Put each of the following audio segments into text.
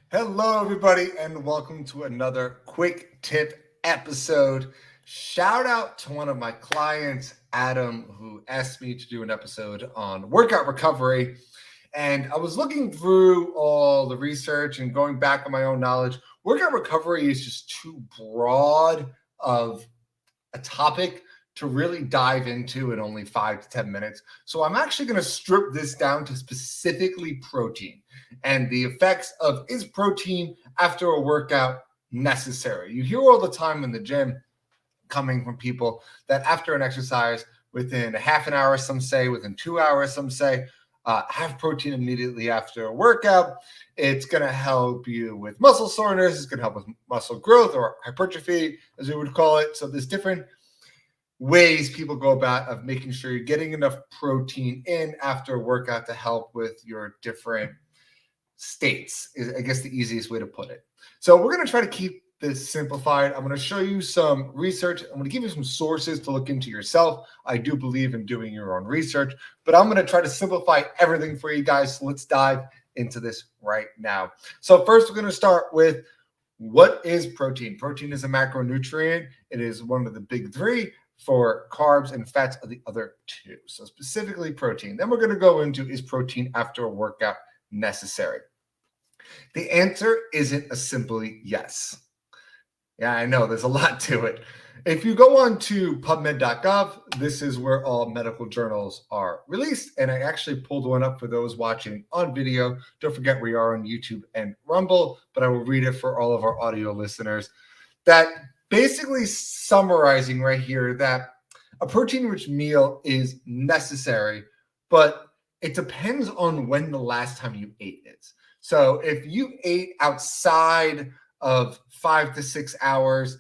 Hello, everybody, and welcome to another quick tip episode. Shout out to one of my clients, Adam, who asked me to do an episode on workout recovery. And I was looking through all the research and going back on my own knowledge. Workout recovery is just too broad of a topic to really dive into in only 5 to 10 minutes. So I'm actually going to strip this down to specifically protein and the effects of is protein after a workout necessary. You hear all the time in the gym coming from people that after an exercise, within a half an hour, some say, within 2 hours, some say, have protein immediately after a workout. It's going to help you with muscle soreness. It's going to help with muscle growth or hypertrophy, as we would call it. So there's different ways people go about of making sure you're getting enough protein in after a workout to help with your different states, is I guess the easiest way to put it. So we're going to try to keep this simplified. I'm going to show you some research. I'm going to give you some sources to look into yourself. I do believe in doing your own research, but I'm going to try to simplify everything for you guys. So let's dive into this right now. So first, we're going to start with what is protein? Protein is a macronutrient. It is one of the big three. For carbs and fats are the other two. So specifically protein. Then we're going to go into, is protein after a workout necessary? The answer isn't a simply yes. Yeah, I know there's a lot to it. If you go on to PubMed.gov, this is where all medical journals are released. And I actually pulled one up for those watching on video. Don't forget we are on YouTube and Rumble, but I will read it for all of our audio listeners. That basically summarizing right here that a protein-rich meal is necessary, but it depends on when the last time you ate is. So if you ate outside of 5 to 6 hours,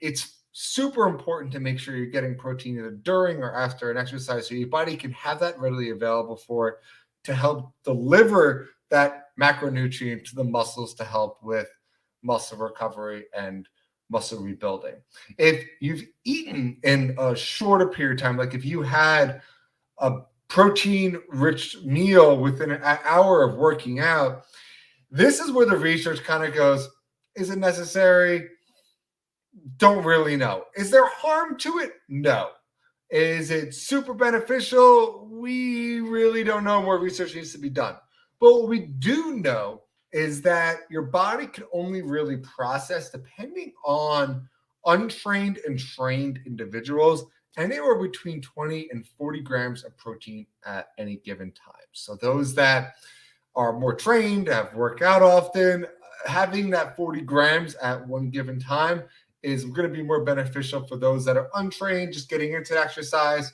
it's super important to make sure you're getting protein either during or after an exercise so your body can have that readily available for it to help deliver that macronutrient to the muscles to help with muscle recovery and muscle rebuilding. If you've eaten in a shorter period of time, like if you had a protein-rich meal within an hour of working out, this is where the research kind of goes, is it necessary? Don't really know. Is there harm to it? No. Is it super beneficial? We really don't know. More research needs to be done. But what we do know is that your body can only really process, depending on untrained and trained individuals, anywhere between 20 and 40 grams of protein at any given time. So those that are more trained, have worked out often, having that 40 grams at one given time is going to be more beneficial for those that are untrained, just getting into exercise.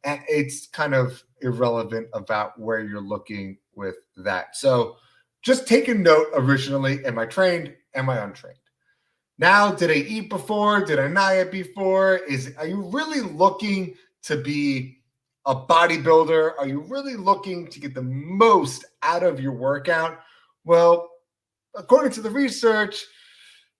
And it's kind of irrelevant about where you're looking with that. So just take a note originally, am I trained? Am I untrained? Now, did I eat before? Did I not eat before? Are you really looking to be a bodybuilder? Are you really looking to get the most out of your workout? Well, according to the research,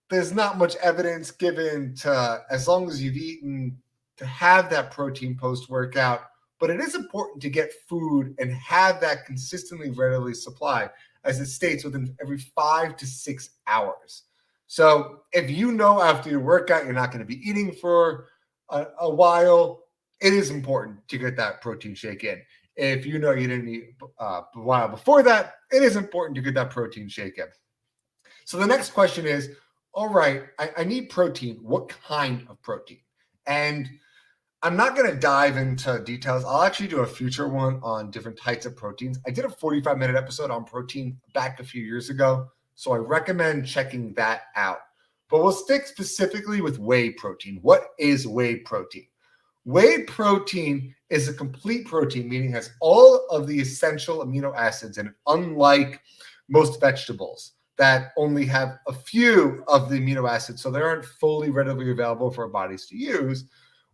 there's not much evidence given to, as long as you've eaten, to have that protein post-workout. But it is important to get food and have that consistently readily supplied, as it states, within every 5 to 6 hours. So if you know after your workout you're not going to be eating for a while, it is important to get that protein shake in. If you know you didn't eat a while before that, it is important to get that protein shake in. So the next question is, all right, I need protein. What kind of protein? And I'm not going to dive into details. I'll actually do a future one on different types of proteins. I did a 45-minute episode on protein back a few years ago, so I recommend checking that out. But we'll stick specifically with whey protein. What is whey protein? Whey protein is a complete protein, meaning it has all of the essential amino acids in it, unlike most vegetables that only have a few of the amino acids, so they aren't fully readily available for our bodies to use.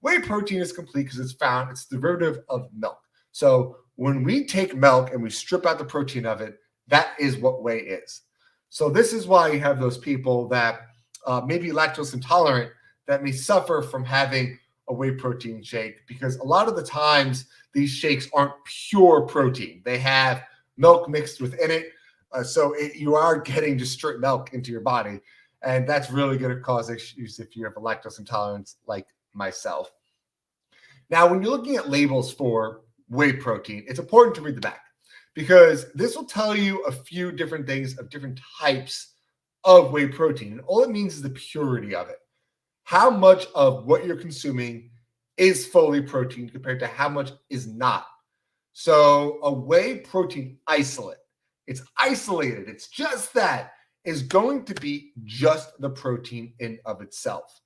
Whey protein is complete because it's a derivative of milk. So when we take milk and we strip out the protein of it, that is what whey is. So this is why you have those people that may be lactose intolerant that may suffer from having a whey protein shake, because a lot of the times these shakes aren't pure protein. They have milk mixed within it. You are getting just straight milk into your body. And that's really going to cause issues if you have a lactose intolerance like myself. Now, when you're looking at labels for whey protein, it's important to read the back, because this will tell you a few different things of different types of whey protein. And all it means is the purity of it. How much of what you're consuming is fully protein compared to how much is not. So a whey protein isolate, it's isolated, it's just that, is going to be just the protein in of itself.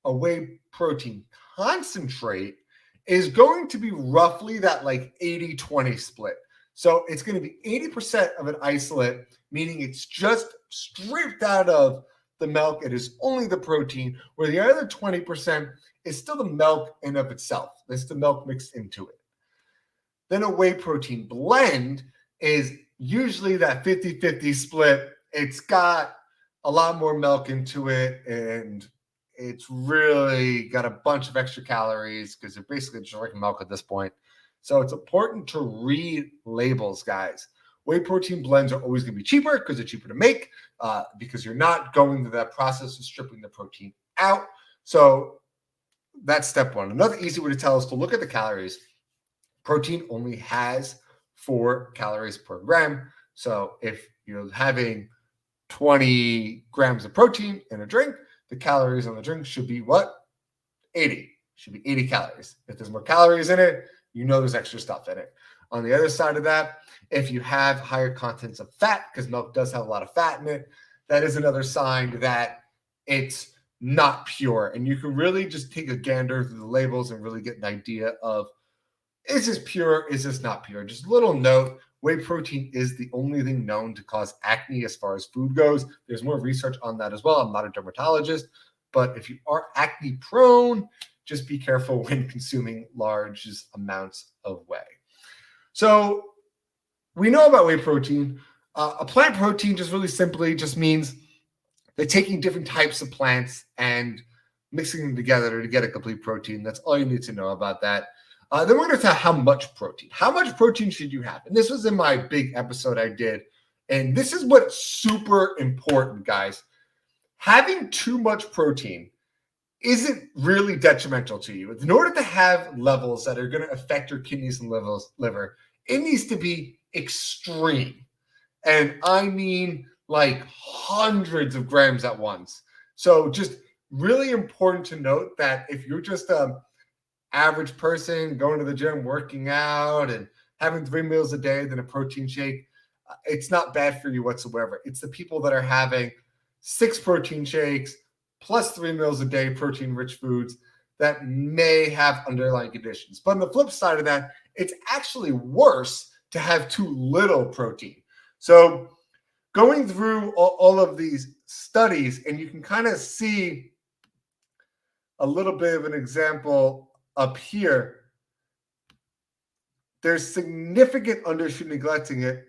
A whey protein concentrate is going to be roughly that like 80-20 split. So it's going to be 80% of an isolate, meaning it's just stripped out of the milk. It is only the protein, where the other 20% is still the milk in of itself. There's the milk mixed into it. Then a whey protein blend is usually that 50-50 split. It's got a lot more milk into it, and it's really got a bunch of extra calories because they're basically just like milk at this point. So it's important to read labels, guys. Whey protein blends are always going to be cheaper because they're cheaper to make, because you're not going through that process of stripping the protein out. So that's step one. Another easy way to tell is to look at the calories. Protein only has 4 calories per gram. So if you're having 20 grams of protein in a drink, the calories on the drink should be what? 80. Should be 80 calories. If there's more calories in it, you know there's extra stuff in it. On the other side of that, if you have higher contents of fat, because milk does have a lot of fat in it, that is another sign that it's not pure. And you can really just take a gander through the labels and really get an idea of, is this pure? Is this not pure? Just a little note, whey protein is the only thing known to cause acne as far as food goes. There's more research on that as well. I'm not a dermatologist, but if you are acne prone, just be careful when consuming large amounts of whey. So we know about whey protein. A plant protein just really simply just means they're taking different types of plants and mixing them together to get a complete protein. That's all you need to know about that. Then we're going to talk how much protein. How much protein should you have? And this was in my big episode I did. And this is what's super important, guys. Having too much protein isn't really detrimental to you. In order to have levels that are going to affect your kidneys and liver, it needs to be extreme. And I mean like hundreds of grams at once. So just really important to note that if you're just average person going to the gym, working out, and having 3 meals a day, then a protein shake, it's not bad for you whatsoever. It's the people that are having 6 protein shakes plus 3 meals a day, protein-rich foods, that may have underlying conditions. But on the flip side of that, it's actually worse to have too little protein. So going through all of these studies, and you can kind of see a little bit of an example up here, there's significant undershooting, neglecting it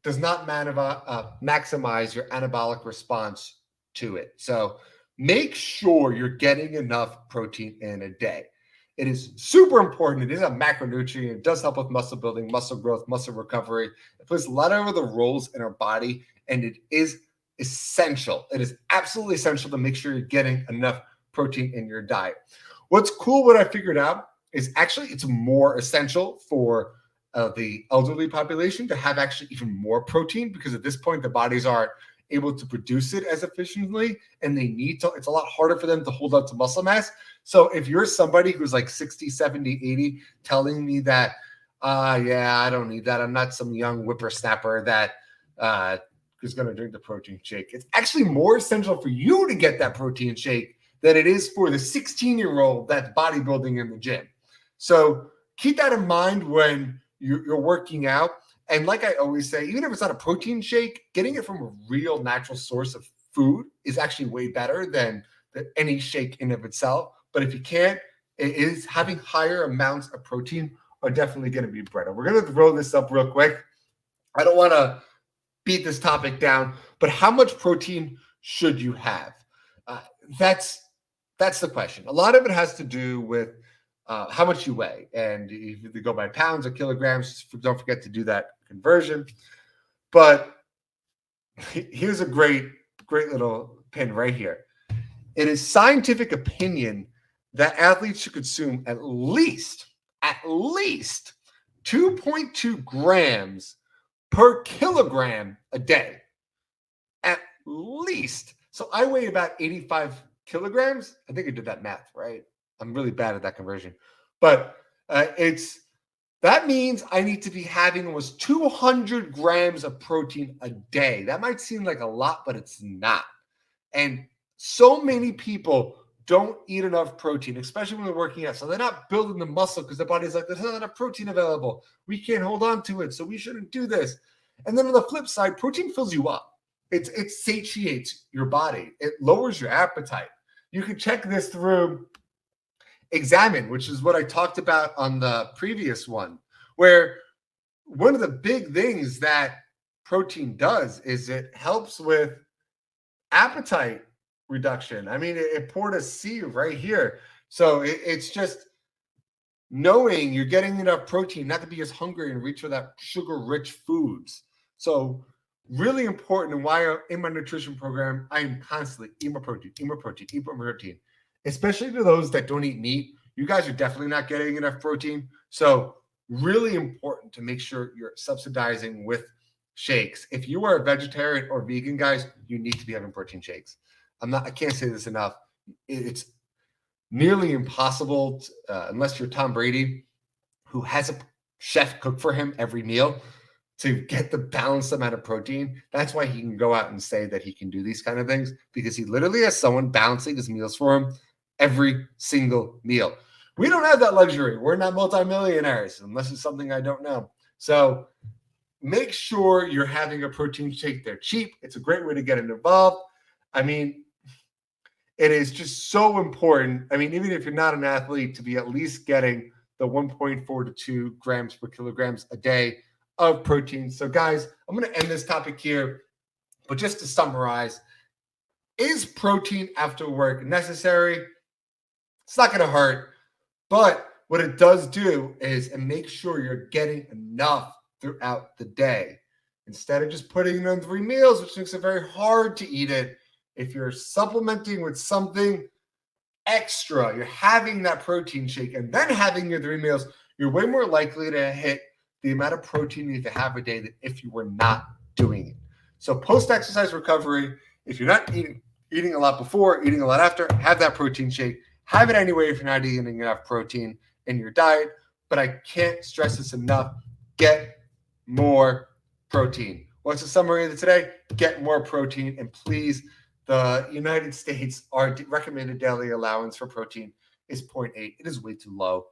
does not maximize your anabolic response to it. So make sure you're getting enough protein in a day. It is super important. It is a macronutrient. It does help with muscle building, muscle growth, muscle recovery. It plays a lot of the roles in our body, and it is essential. It is absolutely essential to make sure you're getting enough protein in your diet. What's cool, what I figured out, is actually it's more essential for the elderly population to have actually even more protein, because at this point the bodies aren't able to produce it as efficiently, and they need to. It's a lot harder for them to hold on to muscle mass. So if you're somebody who's like 60, 70, 80 telling me that, yeah, I don't need that, I'm not some young whippersnapper that is going to drink the protein shake, it's actually more essential for you to get that protein shake than it is for the 16-year-old that's bodybuilding in the gym. So keep that in mind when you're working out. And like I always say, even if it's not a protein shake, getting it from a real natural source of food is actually way better than any shake in of itself. But if you can't, it is having higher amounts of protein are definitely going to be better. We're going to throw this up real quick. I don't want to beat this topic down, but how much protein should you have? That's That's the question. A lot of it has to do with how much you weigh. And if you go by pounds or kilograms, don't forget to do that conversion. But here's a great little pin right here. It is scientific opinion that athletes should consume at least 2.2 grams per kilogram a day. At least. So I weigh about 85 kilograms. I think I did that math right. I'm really bad at that conversion. But that means I need to be having almost 200 grams of protein a day. That might seem like a lot, but it's not. And so many people don't eat enough protein, especially when they're working out. So they're not building the muscle because their body's like, there's not enough protein available. We can't hold on to it, so we shouldn't do this. And then on the flip side, protein fills you up. It satiates your body. It lowers your appetite. You can check this through Examine, which is what I talked about on the previous one, where one of the big things that protein does is it helps with appetite reduction. I mean, it poured a C right here. So it's just knowing you're getting enough protein, not to be as hungry and reach for that sugar-rich foods. So really important, and why in my nutrition program, I am constantly eat more protein, especially to those that don't eat meat. You guys are definitely not getting enough protein. So really important to make sure you're subsidizing with shakes. If you are a vegetarian or vegan, guys, you need to be having protein shakes. I can't say this enough. It's nearly impossible, unless you're Tom Brady, who has a chef cook for him every meal, to get the balanced amount of protein. That's why he can go out and say that he can do these kind of things, because he literally has someone balancing his meals for him every single meal. We don't have that luxury. We're not multimillionaires, unless it's something I don't know. So make sure you're having a protein shake. They're cheap. It's a great way to get involved. I mean, it is just so important. I mean, even if you're not an athlete, to be at least getting the 1.4 to 2 grams per kilograms a day of protein. So guys, I'm going to end this topic here, but just to summarize, is protein after work necessary? It's not going to hurt, but what it does do is it makes sure you're getting enough throughout the day. Instead of just putting it on 3 meals, which makes it very hard to eat it, if you're supplementing with something extra, you're having that protein shake and then having your 3 meals, you're way more likely to hit the amount of protein you need to have a day than if you were not doing it. So post-exercise recovery, if you're not eating a lot before, eating a lot after, have that protein shake. Have it anyway if you're not eating enough protein in your diet. But I can't stress this enough. Get more protein. What's the summary of today? Get more protein. And please, the United States, our recommended daily allowance for protein is 0.8. It is way too low.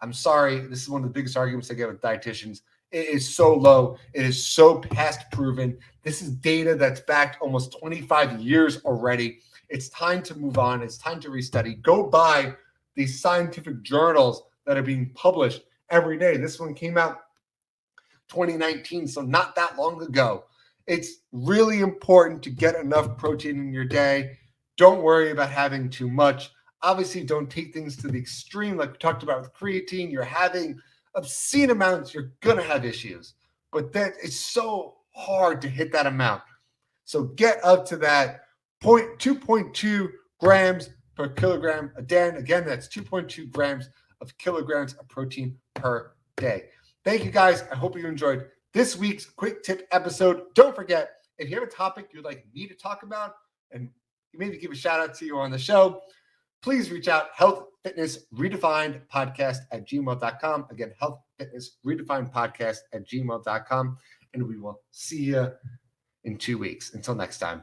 I'm sorry. This is one of the biggest arguments I get with dietitians. It is so low. It is so past proven. This is data that's backed almost 25 years already. It's time to move on. It's time to restudy. Go buy these scientific journals that are being published every day. This one came out 2019, so not that long ago. It's really important to get enough protein in your day. Don't worry about having too much. Obviously, don't take things to the extreme like we talked about with creatine. You're having obscene amounts, you're going to have issues. But that is so hard to hit that amount. So get up to that 2.2 grams per kilogram a day. Again, that's 2.2 grams of kilograms of protein per day. Thank you, guys. I hope you enjoyed this week's quick tip episode. Don't forget, if you have a topic you'd like me to talk about and maybe give a shout out to you on the show, please reach out, healthfitnessredefinedpodcast@gmail.com. Again, healthfitnessredefinedpodcast@gmail.com. And we will see you in 2 weeks. Until next time.